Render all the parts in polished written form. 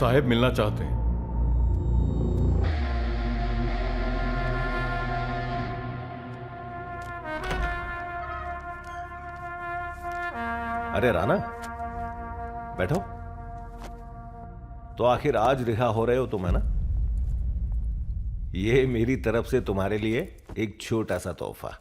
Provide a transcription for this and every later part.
साहब मिलना चाहते हैं। अरे राणा, बैठो। तो आखिर आज रिहा हो रहे हो तुम, है ना? ये मेरी तरफ से तुम्हारे लिए एक छोटा सा तोहफा।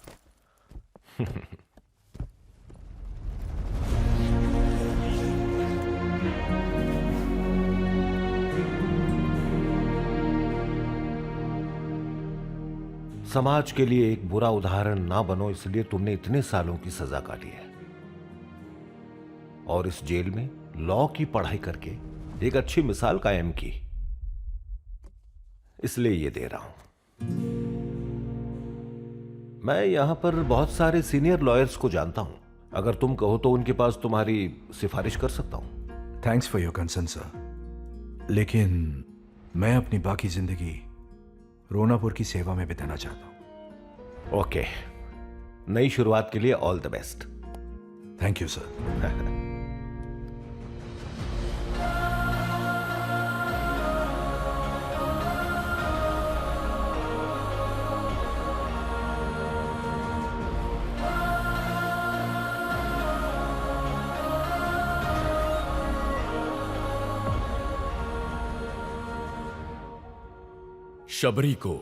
समाज के लिए एक बुरा उदाहरण ना बनो, इसलिए तुमने इतने सालों की सजा काटी है और इस जेल में लॉ की पढ़ाई करके एक अच्छी मिसाल कायम की, इसलिए ये दे रहा हूं। मैं यहां पर बहुत सारे सीनियर लॉयर्स को जानता हूं। अगर तुम कहो तो उनके पास तुम्हारी सिफारिश कर सकता हूं। Thanks for your concern sir, लेकिन मैं अपनी बाकी जिंदगी रोनापुर की सेवा में बिताना चाहता हूं। ओके, नई शुरुआत के लिए all the best. Thank you sir. Shabari को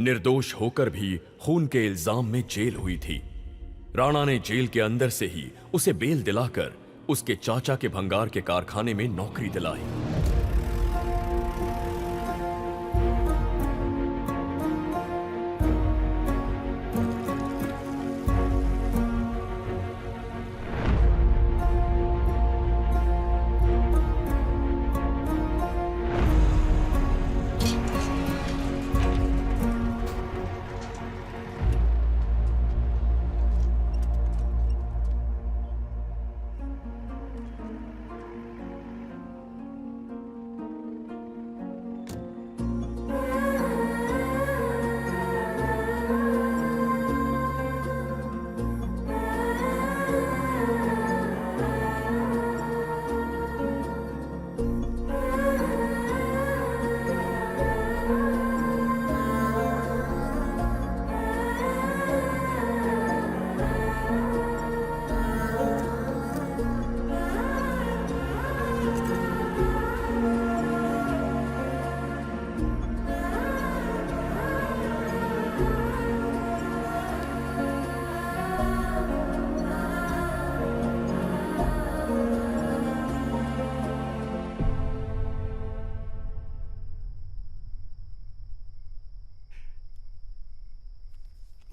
निर्दोष होकर भी खून के इल्जाम में जेल हुई थी। राणा ने जेल के अंदर से ही उसे बेल दिलाकर उसके चाचा के भंगार के कारखाने में नौकरी दिलाई।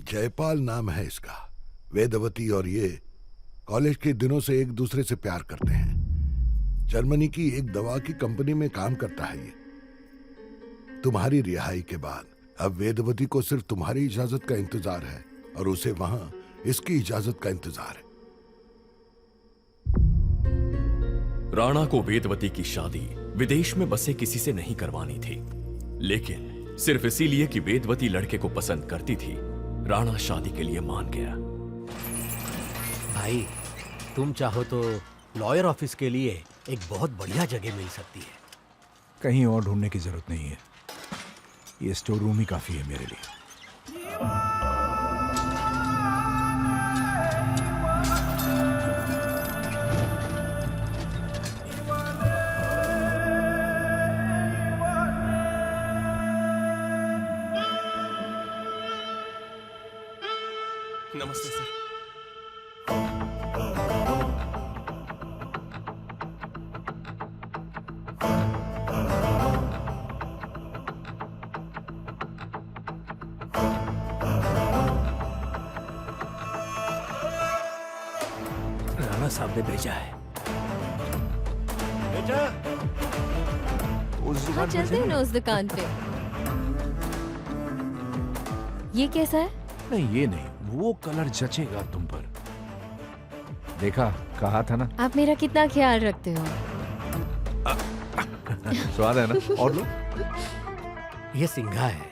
जयपाल नाम है इसका। वेदवती और ये कॉलेज के दिनों से एक दूसरे से प्यार करते हैं। जर्मनी की एक दवा की कंपनी में काम करता है ये। तुम्हारी रिहाई के बाद अब वेदवती को सिर्फ तुम्हारी इजाजत का इंतजार है और उसे वहां इसकी इजाजत का इंतजार है। राणा को वेदवती की शादी विदेश में बसे किसी से नहीं करवानी थी, लेकिन सिर्फ इसीलिए कि वेदवती लड़के को पसंद करती थी, राणा शादी के लिए मान गया। भाई, तुम चाहो तो लॉयर ऑफिस के लिए एक बहुत बढ़िया जगह मिल सकती है। कहीं और ढूंढने की जरूरत नहीं है, ये स्टोर रूम ही काफी है मेरे लिए। नमस्ते सर। राणा साहब ने भेजा है। हाँ, चलते हैं ना उस दुकान पे। ये कैसा है? नहीं, ये नहीं, वो कलर जचेगा तुम पर। देखा, कहा था ना। आप मेरा कितना ख्याल रखते हो। स्वाद है ना? और लो। ये सिंघा है,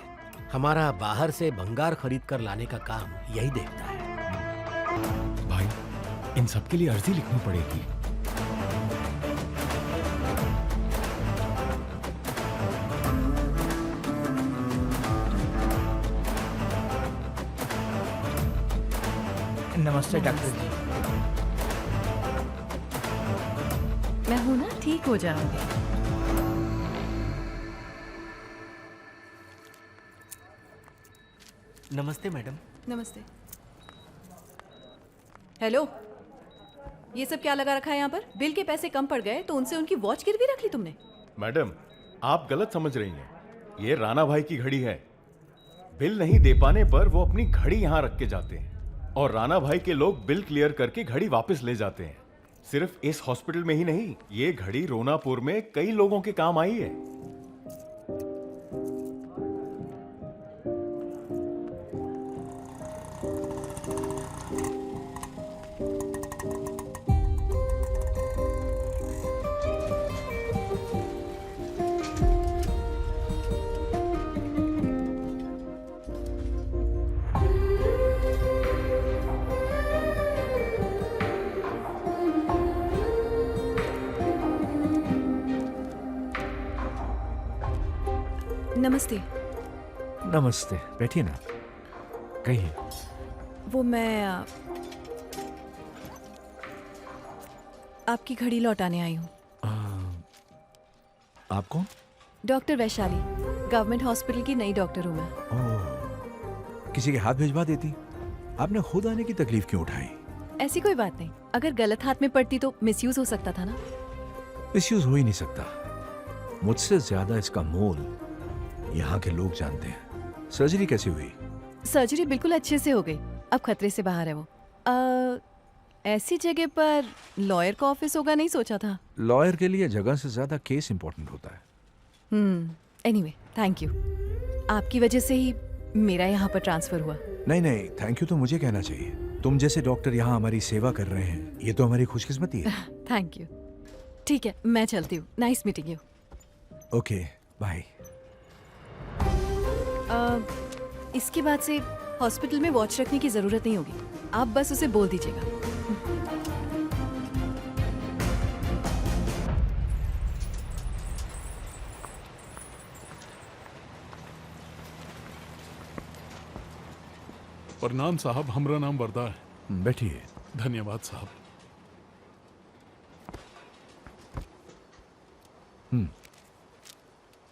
हमारा बाहर से भंगार खरीद कर लाने का काम यही देखता है। भाई, इन सब के लिए अर्जी लिखनी पड़ेगी। नमस्ते डॉक्टर जी। मैं हूं ना, ठीक हो जाओगे। नमस्ते मैडम। नमस्ते। हेलो, ये सब क्या लगा रखा है यहाँ पर? बिल के पैसे कम पड़ गए तो उनसे उनकी वॉच गिरवी रख ली तुमने? मैडम, आप गलत समझ रही हैं। ये राणा भाई की घड़ी है। बिल नहीं दे पाने पर वो अपनी घड़ी यहाँ रख के जाते हैं और राणा भाई के लोग बिल क्लियर करके घड़ी वापस ले जाते हैं। सिर्फ इस हॉस्पिटल में ही नहीं, ये घड़ी रोनापुर में कई लोगों के काम आई है। नमस्ते। नमस्ते, बैठिए ना। कहिए। वो मैं आपकी घड़ी लौटाने आई हूँ। आप कौन? डॉक्टर वैशाली, गवर्नमेंट हॉस्पिटल की नई डॉक्टर हूँ मैं। ओह, किसी के हाथ भिजवा देती। आपने खुद आने की तकलीफ क्यों उठाई? ऐसी कोई बात नहीं, अगर गलत हाथ में पड़ती तो मिसयूज हो सकता था ना। मिसयूज हो ही नहीं सकता। मुझसे ज्यादा इसका मोल यहाँ के लोग जानते हैं। सर्जरी कैसी हुई? सर्जरी बिल्कुल अच्छे से हो गई, अब खतरे से बाहर है वो। ऐसी जगह पर लॉयर का ऑफिस होगा नहीं सोचा था। लॉयर के लिए जगह से ज्यादा केस इंपॉर्टेंट होता है। Anyway, thank you. आपकी वजह से ही मेरा यहाँ पर ट्रांसफर हुआ। नहीं नहीं, थैंक यू तो मुझे कहना चाहिए। तुम जैसे डॉक्टर यहाँ हमारी सेवा कर रहे हैं, ये तो हमारी खुशकिस्मती है। Thank you. ठीक है, मैं चलती हूँ। Nice meeting you. Okay, bye. इसके बाद से हॉस्पिटल में वॉच रखने की जरूरत नहीं होगी, आप बस उसे बोल दीजिएगा। प्रणाम साहब, हमरा नाम वरदा है। बैठिए। धन्यवाद साहब।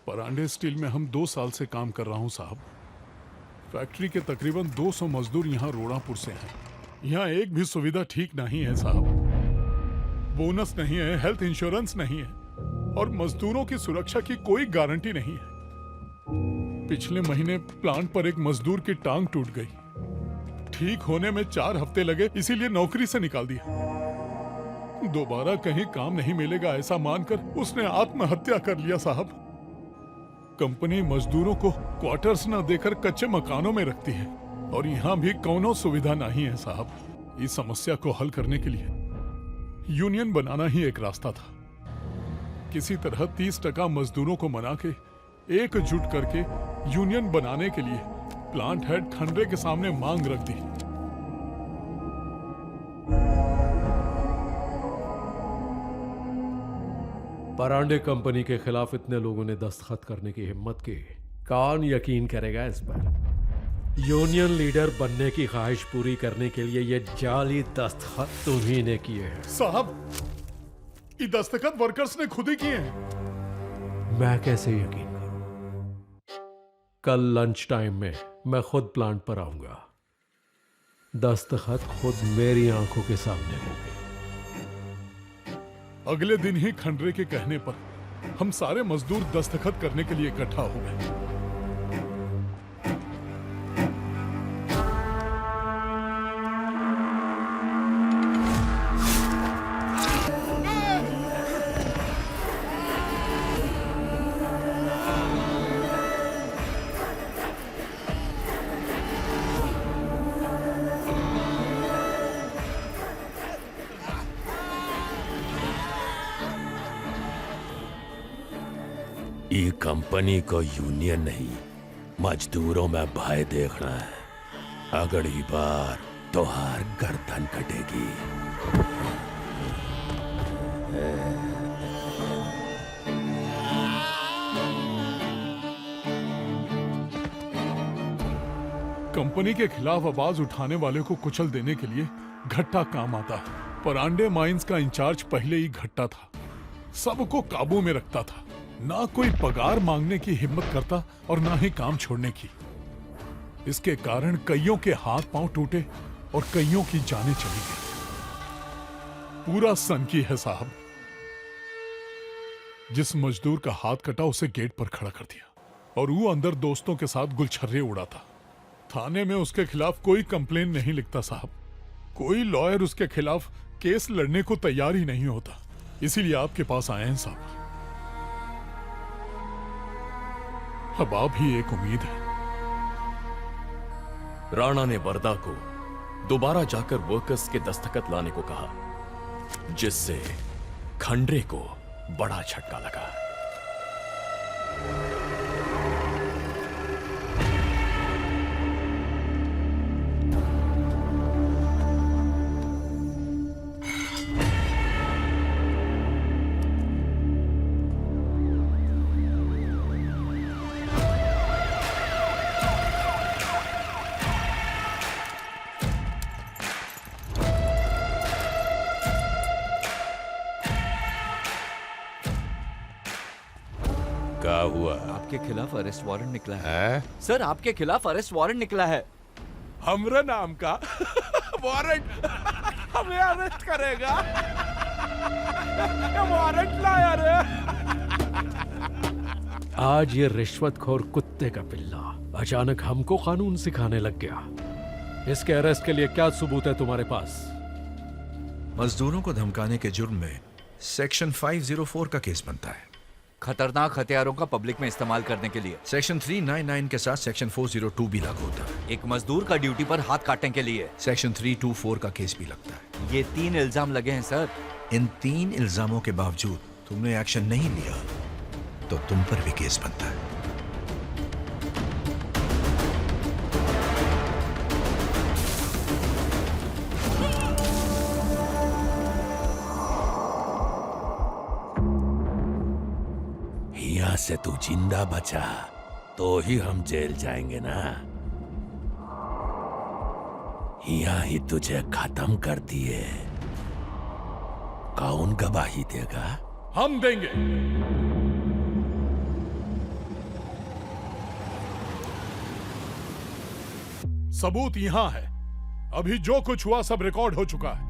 परांडे स्टील में हम 2 साल से काम कर रहा हूं साहब। फैक्ट्री के तकरीबन 200 मजदूर यहाँ रोणापुर से हैं। यहाँ एक भी सुविधा ठीक नहीं है साहब। बोनस नहीं है, हेल्थ इंश्योरेंस नहीं है और मजदूरों की सुरक्षा की कोई गारंटी नहीं है। पिछले महीने प्लांट पर एक मजदूर की टांग टूट गई। ठीक होने में 4 हफ्ते लगे, इसीलिए नौकरी से निकाल दिया। दोबारा कहीं काम नहीं मिलेगा ऐसा मानकर उसने आत्महत्या कर लिया साहब। कंपनी मजदूरों को क्वार्टर्स न देकर कच्चे मकानों में रखती है और यहाँ भी कोनो सुविधा नहीं है साहब। इस समस्या को हल करने के लिए यूनियन बनाना ही एक रास्ता था। किसी तरह 30% मजदूरों को मना के एकजुट करके यूनियन बनाने के लिए प्लांट हेड खंडरे के सामने मांग रख दी। परांडे कंपनी के खिलाफ इतने लोगों ने दस्तखत करने की हिम्मत की, कौन यकीन करेगा इस पर? यूनियन लीडर बनने की ख्वाहिश पूरी करने के लिए ये जाली दस्तखत तुम्ही ने किए हैं। साहब, ये दस्तखत वर्कर्स ने खुद ही किए हैं। मैं कैसे यकीन करूं? कल लंच टाइम में मैं खुद प्लांट पर आऊंगा। दस्तखत खुद मेरी आंखों के सामने होंगे। अगले दिन ही खंडरे के कहने पर हम सारे मजदूर दस्तखत करने के लिए इकट्ठा हो गए। ये कंपनी को यूनियन नहीं, मजदूरों में भय देखना है। अगली बार तोहार गर्दन कटेगी। कंपनी के खिलाफ आवाज उठाने वाले को कुचल देने के लिए घट्टा काम आता है। परांडे माइंस का इंचार्ज पहले ही घट्टा था, सबको काबू में रखता था, ना कोई पगार मांगने की हिम्मत करता और ना ही काम छोड़ने की। इसके कारण कईयों के हाथ पांव टूटे और कईयों की जानें चली गई। पूरा सनकी है साहब। जिस मजदूर का हाथ कटा उसे गेट पर खड़ा कर दिया और वो अंदर दोस्तों के साथ गुलछर्रे उड़ाता। थाने में उसके खिलाफ कोई कंप्लेन नहीं लिखता साहब। कोई लॉयर उसके खिलाफ केस लड़ने को तैयार ही नहीं होता। इसीलिए आपके पास आए हैं साहब। अब आप ही एक उम्मीद है। राणा ने वरदा को दोबारा जाकर वर्कर्स के दस्तखत लाने को कहा, जिससे खंडरे को बड़ा झटका लगा। क्या हुआ? आपके खिलाफ अरेस्ट वारंट निकला है। सर, आपके खिलाफ अरेस्ट वारंट निकला है। हमरे नाम का वारंट हमें अरेस्ट करेगा? वारंट लाया रे। आज ये रिश्वतखोर कुत्ते का पिल्ला अचानक हमको कानून सिखाने लग गया। इसके अरेस्ट के लिए क्या सबूत है तुम्हारे पास? मजदूरों को धमकाने के जुर्म में सेक्शन 504 का केस बनता है। खतरनाक हथियारों का पब्लिक में इस्तेमाल करने के लिए सेक्शन 399 के साथ सेक्शन 402 भी लागू होता है। एक मजदूर का ड्यूटी पर हाथ काटने के लिए सेक्शन 324 का केस भी लगता है। ये 3 इल्जाम लगे हैं सर। इन 3 इल्जामों के बावजूद तुमने एक्शन नहीं लिया तो तुम पर भी केस बनता है। यहाँ से तू जिंदा बचा तो ही हम जेल जाएंगे ना। यहाँ ही तुझे खत्म कर दिए। कौन गवाही देगा? हम देंगे। सबूत यहां है। अभी जो कुछ हुआ सब रिकॉर्ड हो चुका है।